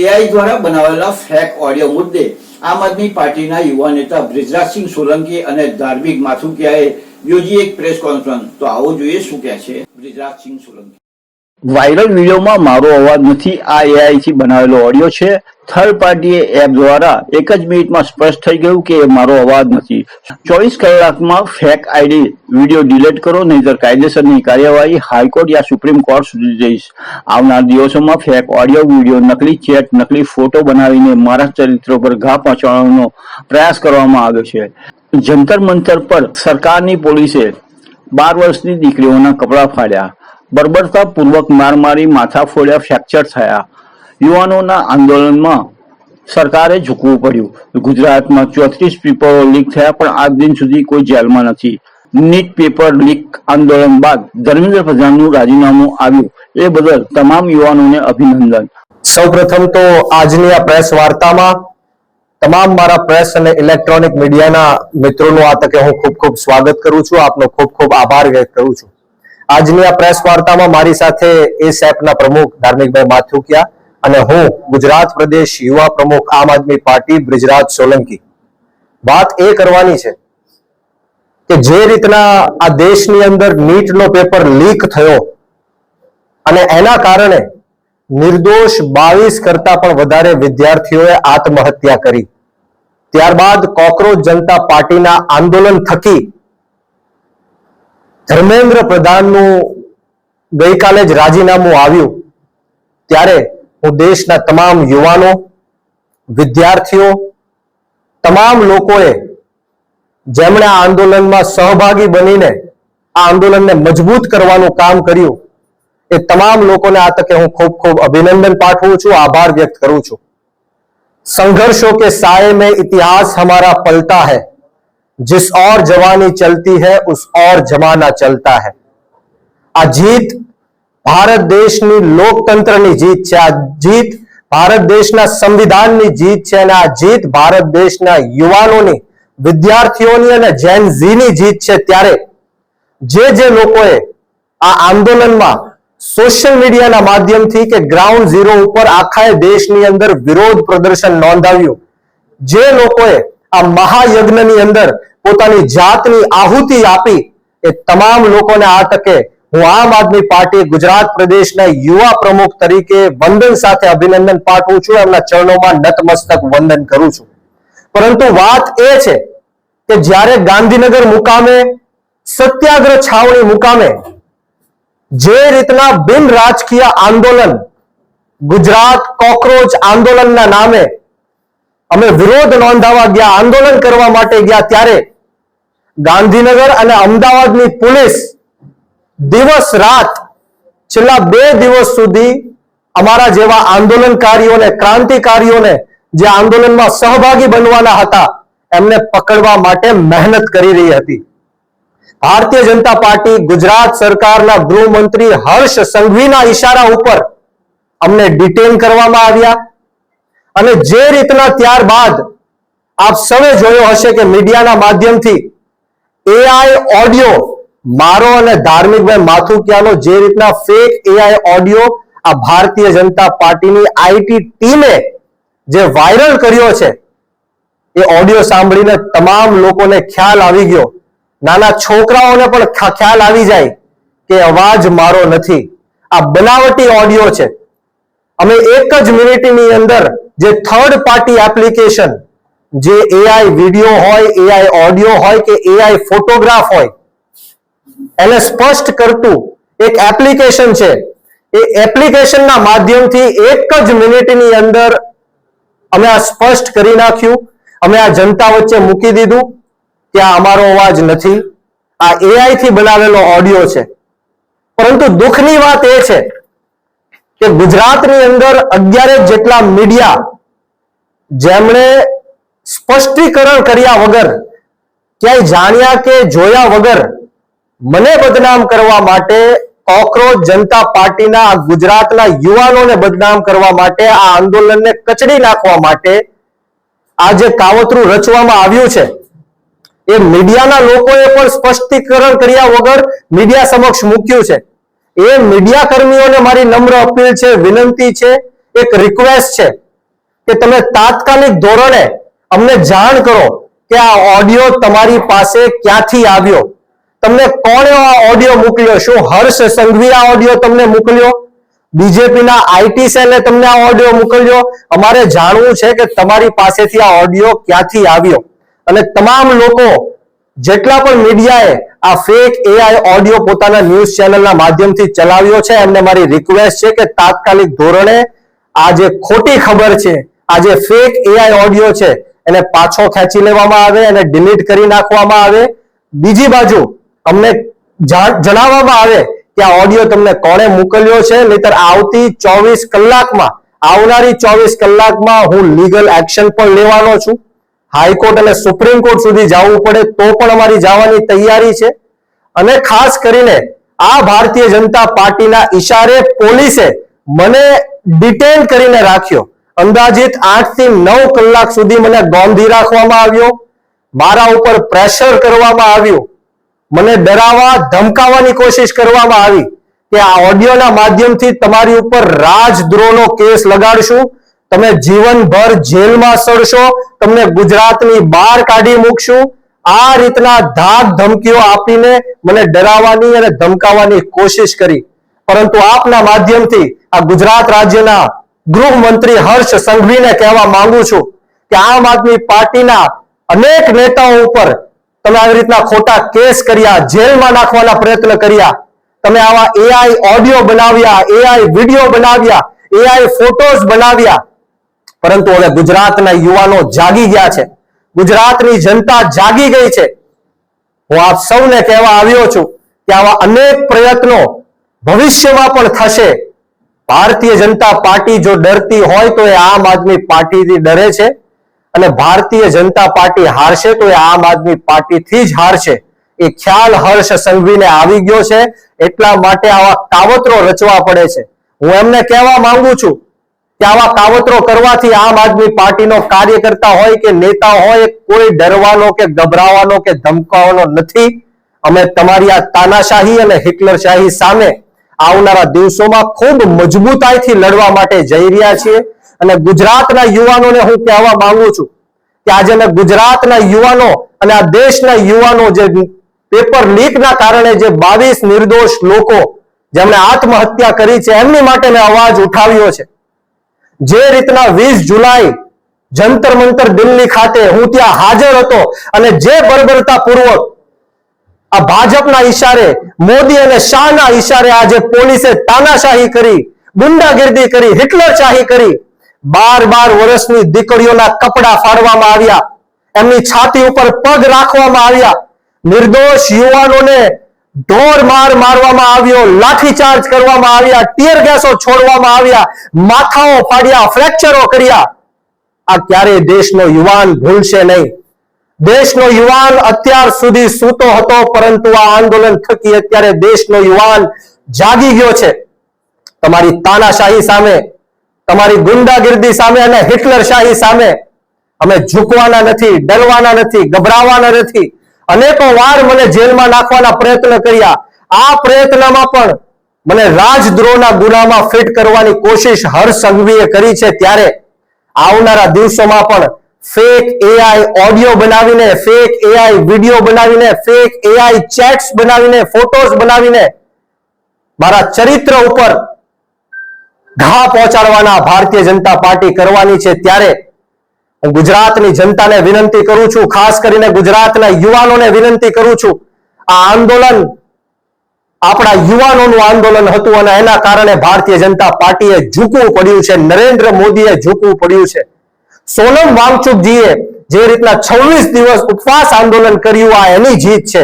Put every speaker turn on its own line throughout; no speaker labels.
AI દ્વારા બનાવેલા fake audio મુદ્દે આમ આદમી પાર્ટીના યુવા નેતા બ્રિજરાજસિંહ સોલંકી અને ધાર્મિક માથુકિયાએ યોજી એક પ્રેસ કોન્ફરન્સ. તો આવો જોઈએ શું કહે છે બ્રિજરાજસિંહ સોલંકી. વાયરલ વિડીયોમાં મારો અવાજ નથી, આ એઆઈ થી બનાવેલો ઓડિયો છે. થર્ડ પાર્ટી એપ દ્વારા એક જ મિનિટમાં સ્પષ્ટ થઈ ગયું કે એ મારો અવાજ નથી. 24 કલાકમાં ફેક આઈડી વિડીયો ડિલીટ કરો, નહીંતર કાયદેસરની કાર્યવાહી હાઈકોર્ટ યા સુપ્રીમ કોર્ટ સુધી જઈશ. આવનાર દિવસોમાં ફેક ઓડિયો, વિડીયો, નકલી ચેટ, નકલી ફોટો બનાવીને મારા ચરિત્ર પર ઘા પહોંચાડવાનો પ્રયાસ કરવામાં આવ્યો છે. જંતર મંતર પર સરકારની પોલીસે 12 વર્ષની દીકરીઓના કપડા ફાડ્યા, બર્બરતાપૂર્વક માર મારી માથા ફોડ્યા, ફ્રેક્ચર થયા. યુવાનોના આંદોલનમાં સરકારે ઝૂકવું પડ્યું. ગુજરાતમાં 34 પેપરો લીક થયા, પણ આજ દિન સુધી કોઈ જેલમાં નથી. નીટ પેપર લીક આંદોલન બાદ ધર્મેન્દ્ર પ્રધાનનું રાજીનામું આવ્યું, એ બદલ તમામ યુવાનોને અભિનંદન.
સૌપ્રથમ તો આજની આ પ્રેસ વાર્તામાં તમામ મારા પ્રેસ અને ઇલેક્ટ્રોનિક મીડિયાના મિત્રોનું આ તકે હું ખૂબ ખૂબ સ્વાગત કરું છું, આપનો ખૂબ ખૂબ આભાર વ્યક્ત કરું છું. આજની આ પ્રેસ વાર્તામાં મારી સાથે એસએપના પ્રમુખ ધાર્મિકભાઈ માથુકિયા અને હું ગુજરાત પ્રદેશ યુવા પ્રમુખ આમ આદમી પાર્ટી બ્રિજરાજ સોલંકી. વાત એ કરવાની છે કે જે રીતના આ દેશની અંદર નીટનો પેપર લીક થયો અને એના કારણે નિર્દોષ 22 કરતા પણ વધારે વિદ્યાર્થીઓએ આત્મહત્યા કરી, ત્યારબાદ કોકરોચ જનતા પાર્ટીના આંદોલન થકી ધર્મેન્દ્ર પ્રધાનનું ગઈકાલે જ રાજીનામું આવ્યું, ત્યારે હું દેશના તમામ યુવાનો, વિદ્યાર્થીઓ, તમામ લોકોએ જેમણે આ આંદોલનમાં સહભાગી બનીને આ આંદોલનને મજબૂત કરવાનું કામ કર્યું, એ તમામ લોકોને આ તકે હું ખૂબ ખૂબ અભિનંદન પાઠવું છું, આભાર વ્યક્ત કરું છું. संघर्षों के साए में इतिहास हमारा पलता है, जिस और जवानी चलती है उस और जमाना चलता है. આ જીત ભારત દેશની લોકતંત્રની જીત છે, આ જીત ભારત દેશના સંવિધાનની જીત છે અને આ જીત ભારત દેશના યુવાનોની, વિદ્યાર્થીઓની અને જેન ઝીની જીત છે. ત્યારે જે લોકોએ આ આંદોલનમાં સોશિયલ મીડિયાના માધ્યમથી કે ગ્રાઉન્ડ ઝીરો ઉપર આખા દેશની અંદર વિરોધ પ્રદર્શન નોંધાવ્યું, જે લોકોએ આ મહાયજ્ઞની અંદર પોતાની જાતની આહુતિ આપી, એ તમામ લોકોને આ તકે હું આમ આદમી પાર્ટી ગુજરાત પ્રદેશના યુવા પ્રમુખ તરીકે વંદન સાથે અભિનંદન પાઠવું છું, એમના ચરણોમાં નતમસ્તક વંદન કરું છું. પરંતુ વાત એ છે કે જ્યારે ગાંધીનગર મુકામે, સત્યાગ્રહ છાવણી મુકામે જે રીતના બિન રાજકીય આંદોલન, ગુજરાત કોકરોચ આંદોલનના નામે અમે વિરોધ નોંધાવા ગયા, આંદોલન કરવા માટે ગયા, ત્યારે ગાંધીનગર અને અમદાવાદની પોલીસ દિવસ રાત છેલ્લા 2 દિવસ સુધી અમારા જેવા આંદોલનકારીઓને, ક્રાંતિકારીઓને જે આંદોલનમાં સહભાગી બનવાના હતા એમને પકડવા માટે મહેનત કરી રહી હતી. ભારતીય જનતા પાર્ટી ગુજરાત સરકારના ગૃહમંત્રી હર્ષ સંઘવીના ઈશારા ઉપર અમને ડિટેન કરવામાં આવ્યા અને જે રીતના ત્યારબાદ આપ સૌએ જોયો હશે કે મીડિયાના માધ્યમથી એઆઈ ઓડિયો, મારો અને ધાર્મિકભાઈ માથુકિયાનો જે રીતના ફેક એઆઈ ઓડિયો આ ભારતીય જનતા પાર્ટીની આઈટી ટીમે જે વાયરલ કર્યો છે, એ ઓડિયો સાંભળીને તમામ લોકોને ખ્યાલ આવી ગયો, નાના છોકરાઓને પણ ખ્યાલ આવી જાય કે અવાજ મારો નથી, આ બનાવટી ઓડિયો છે. અમે એક જ મિનિટની અંદર જે થર્ડ પાર્ટી એપ્લિકેશન, જે એઆઈ વિડીયો હોય, એઆઈ ઓડિયો હોય કે એઆઈ ફોટોગ્રાફ હોય, એને સ્પષ્ટ કરતું એક એપ્લિકેશન છે, એ એપ્લિકેશનના માધ્યમથી એક જ મિનિટની અંદર અમે આ સ્પષ્ટ કરી નાખ્યું, અમે આ જનતા વચ્ચે મૂકી દીધું કે આ અમારો અવાજ નથી, આ એઆઈ થી બનાવેલો ઓડિયો છે. પરંતુ દુઃખની વાત એ છે કે ગુજરાતની અંદર 11 જેટલા મીડિયા જેમણે સ્પષ્ટીકરણ કર્યા વગર, ક્યાંય જાણ્યા કે જોયા વગર મને બદનામ કરવા માટે, કોકરોચ જનતા પાર્ટીના ગુજરાતના યુવાનોને બદનામ કરવા માટે, આ આંદોલનને કચડી નાખવા માટે આ જે કાવતરું રચવામાં આવ્યું છે, એ મીડિયાના લોકોએ પણ સ્પષ્ટીકરણ કર્યા વગર મીડિયા સમક્ષ મૂક્યું છે. એ મીડિયા કર્મીઓને મારી નમ્ર અપીલ છે, વિનંતી છે, એક રિક્વેસ્ટ છે કે તમે તાત્કાલિક ધોરણે અમને જાણ કરો કે આ ઓડિયો તમારી પાસે ક્યાંથી આવ્યો, તમને કોણે આ ઓડિયો મોકલ્યો? શું હર્ષ સંઘવી આ ઓડિયો તમને મોકલ્યો? બીજેપીના આઈટી સેલે તમને આ ઓડિયો મોકલ્યો? અમારે જાણવું છે કે તમારી પાસેથી આ ઓડિયો ક્યાંથી આવ્યો. અને તમામ લોકો, જેટલા પણ મીડિયાએ આ ફેક એઆઈ ઓડિયો પોતાના ન્યૂઝ ચેનલના માધ્યમથી ચલાવ્યો છે, એમને મારી રિક્વેસ્ટ છે કે તાત્કાલિક ધોરણે આ જે ખોટી ખબર છે, આ જે ફેક એઆઈ ઓડિયો છે, એને પાછો ખેંચી લેવામાં આવે અને ડિલીટ કરી નાખવામાં આવે. બીજી બાજુ અમને જણાવવામાં આવે કે આ ઓડિયો તમને કોણે મોકલ્યો છે, નહીતર આવનારી 24 કલાકમાં હું લીગલ એક્શન પણ લેવાનો છું. હાઈકોર્ટ અને સુપ્રીમ કોર્ટ સુધી જવું પડે તો પણ અમારી જવાની તૈયારી છે. અને ખાસ કરીને આ ભારતીય જનતા પાર્ટીના ઈશારે પોલીસે મને ડિટેન કરીને રાખ્યો. અંદાજિત 8 થી 9 કલાક સુધી મને ગોંધી રાખવામાં આવ્યો. મારા ઉપર પ્રેશર કરવામાં આવ્યું. મને ડરાવવા ધમકાવવાની કોશિશ કરવામાં આવી કે આ ઓડિયોના માધ્યમથી તમારી ઉપર રાજદ્રોહનો કેસ લગાડશું, તમે જીવનભર જેલમાં સડશો, તમને ગુજરાતની બહાર કાઢી મૂકશું. આ રીતના ધાક ધમકીઓ આપીને મને ડરાવવાની અને ધમકાવવાની કોશિશ કરી. પરંતુ આપના માધ્યમથી આ ગુજરાત રાજ્યના ગૃહમંત્રી હર્ષ સંઘવીને કહેવા માંગુ છું કે આમ આદમી પાર્ટીના અનેક નેતાઓ ઉપર તમે આવી રીતના ખોટા કેસ કર્યા, જેલમાં નાખવાના પ્રયત્ન કર્યા, તમે આવા એઆઈ ઓડિયો બનાવ્યા, એઆઈ વિડીયો બનાવ્યા, એઆઈ ફોટોઝ બનાવ્યા. પરંતુ હવે ગુજરાતના યુવાનો જાગી ગયા છે, ગુજરાતની જનતા જાગી ગઈ છે. હું આપ સૌને કહેવા આવ્યો છું કે આવા અનેક પ્રયત્નો ભવિષ્યમાં પણ થશે. ભારતીય જનતા પાર્ટી જો ડરતી હોય તો એ આમ આદમી પાર્ટીથી ડરે છે, અને ભારતીય જનતા પાર્ટી હારશે તો એ આમ આદમી પાર્ટીથી જ હારશે. એ ખ્યાલ હર્ષ સંઘવીને આવી ગયો છે, એટલા માટે આવા કાવતરો રચવા પડે છે. હું એમને કહેવા માંગુ છું કે આવા કાવતરો કરવાથી આમ આદમી પાર્ટીનો કાર્યકર્તા હોય કે નેતા હોય, કોઈ ડરવાનો કે ગભરાવાનો કે ધમકાવવાનો નથી. અમે તમારી આ તાનાશાહી અને હિટલરશાહી સામે આવનારા દિવસોમાં ખૂબ મજબૂતાઈથી લડવા માટે જઈ રહ્યા છીએ. અને ગુજરાતના યુવાનોને હું કહેવા માંગુ છું કે આજે મેં ગુજરાતના યુવાનો અને આ દેશના યુવાનો જે પેપર લીકના કારણે જે 22 નિર્દોષ લોકો જેમણે આત્મહત્યા કરી છે, એમની માટે મેં અવાજ ઉઠાવ્યો છે. જે રીતના 20 જુલાઈ જંતર મંતર દિલ્હી ખાતે હું ત્યાં હાજર હતો અને જે બર્બરતાપૂર્વક આ ભાજપના ઈશારે, મોદી અને શાહના ઈશારે આજે પોલીસે તાનાશાહી કરી, ગુંડાગીર્દી કરી, હિટલરશાહી કરી, 12 વર્ષની દીકરીઓના કપડા ફાડવામાં આવ્યા, એમની છાતી ઉપર પગ રાખવામાં આવ્યા, નિર્દોષ યુવાનોને ઢોર માર મારવામાં આવ્યો, લાઠીચાર્જ કરવામાં આવ્યા, ટીયર ગેસો છોડવામાં આવ્યા, માથાઓ ફાડ્યા, ફ્રેક્ચરો કર્યા. આ ક્યારેય દેશનો યુવાન ભૂલશે નહીં. દેશનો યુવાન અત્યાર સુધી સૂતો હતો, પરંતુ આ આંદોલન થકી અત્યારે દેશનો યુવાન જાગી ગયો છે. તમારી તાનાશાહી સામે, તમારી ગુંડાગીર્દી સામે અને હિટલરશાહી સામે અમે ઝૂકવાના નથી, ડરવાના નથી, ગભરાવાના નથી. અનેકો વાર મને જેલમાં નાખવાના પ્રયત્ન કર્યા. આ પ્રયત્નમાં પણ મને રાજદ્રોહના ગુનામાં ફિટ કરવાની કોશિશ હર્ષ સંઘવીએ કરી છે. ત્યારે આવનારા દિવસોમાં પણ ફેક એઆઈ ઓડિયો બનાવીને, ફેક એઆઈ વિડીયો બનાવીને, ફેક એઆઈ ચેટ્સ બનાવીને, ફોટોઝ બનાવીને મારા ચરિત્ર ઉપર ઘા પહોંચાડવાના ભારતીય જનતા પાર્ટી કરવાની છે. ત્યારે હું ગુજરાતની જનતાને વિનંતી કરું છું, ખાસ કરીને ગુજરાતના યુવાનોને વિનંતી કરું છું, આ આંદોલન આપણા યુવાનોનું આંદોલન હતું અને એના કારણે ભારતીય જનતા પાર્ટીએ ઝૂકવું પડ્યું છે, નરેન્દ્ર મોદીએ ઝૂકવું પડ્યું છે. સોનમ વાંગચુકજીએ જે રીતના 26 દિવસ ઉપવાસ આંદોલન કર્યું, આ એની જીત છે.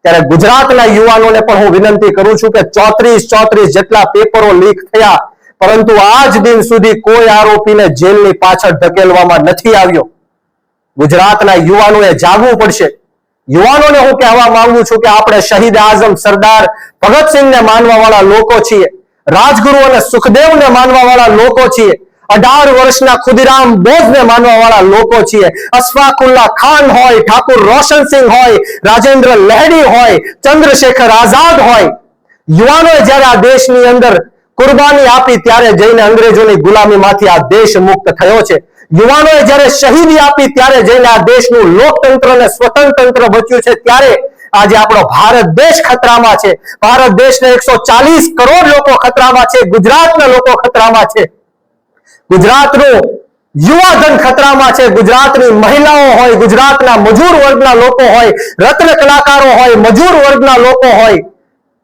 ત્યારે ગુજરાતના યુવાનોને પણ હું વિનંતી કરું છું કે 34 જેટલા પેપરો લીક થયા, પરંતુ આજ દિન સુધી કોઈ આરોપીને જેલની પાછળ ધકેલવામાં નથી આવ્યો. ગુજરાતના યુવાનોએ જાગવું પડશે. યુવાનોને હું કહેવા માંગુ છું કે આપણે શહીદ આઝમ સરદાર ભગતસિંહને માનવા વાળા લોકો છીએ, રાજગુરુ અને સુખદેવને માનવા વાળા લોકો છીએ, 18 વર્ષના ખુદીરામ બોઝને માનવા વાળા લોકો છીએ. અશફાકુલ્લા ખાન હોય, ઠાકુર રોશનસિંહ હોય, રાજેન્દ્ર લહેરી હોય, ચંદ્રશેખર આઝાદ હોય, યુવાનોએ જ્યારે આ દેશની અંદર કુરબાની આપી ત્યારે જઈને અંગ્રેજોની ગુલામીમાંથી આ દેશ મુક્ત થયો છે. યુવાનોએ જ્યારે શહીદી આપી ત્યારે જઈને આ દેશનું લોકતંત્ર અને સ્વતંત્ર બચ્યું છે. ત્યારે આજે આપણો ભારત દેશ ખતરામાં છે. ભારત દેશના 140 કરોડ લોકો ખતરામાં છે. ગુજરાતના લોકો ખતરામાં છે. ગુજરાતનું યુવાધન ખતરામાં છે. ગુજરાતની મહિલાઓ હોય, ગુજરાતના મજૂર વર્ગના લોકો હોય, રત્ન કલાકારો હોય, મજૂર વર્ગના લોકો હોય,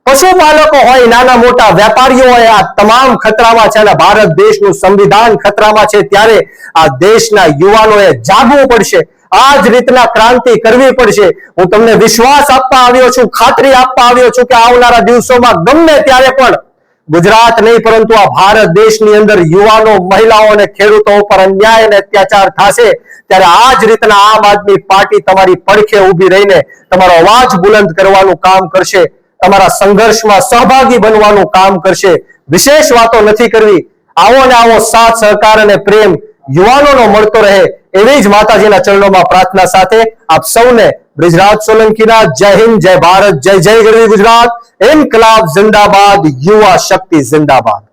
પશુપાલકો હોય, નાના મોટા વેપારીઓ હોય, આ તમામ ખતરામાં છે અને ભારત દેશનું સંવિધાન ખતરામાં છે. ત્યારે આ દેશના યુવાનોએ જાગવું પડશે. આ જ રીતના ક્રાંતિ કરવી પડશે. હું તમને વિશ્વાસ આપવા આવ્યો છું, ખાતરી આપવા આવ્યો છું કે આવનારા દિવસોમાં ગમે ત્યારે પણ ગુજરાત નહીં પરંતુ આ ભારત દેશની અંદર યુવાનો, મહિલાઓ અને ખેડૂતો ઉપર અન્યાય અને અત્યાચાર થશે. ત્યારે આ જ રીતના આમ આદમી પાર્ટી તમારી પડખે ઊભી રહીને તમારો અવાજ બુલંદ કરવાનું કામ કરશે, તમારા સંઘર્ષમાં સહભાગી બનવાનું કામ કરશે. વિશેષ વાતો નથી કરવી. આવો ને આવો સાથ સહકાર અને પ્રેમ યુવાનોનો મળતો રહે એવી જ માતાજીના ચરણોમાં પ્રાર્થના સાથે આપ સૌને બ્રિજરાજ સોલંકીના જય હિન્દ, જય ભારત, જય જય ગરવી ગુજરાત. ઇન્કલાબ જિંદાબાદ, યુવા શક્તિ જિંદાબાદ.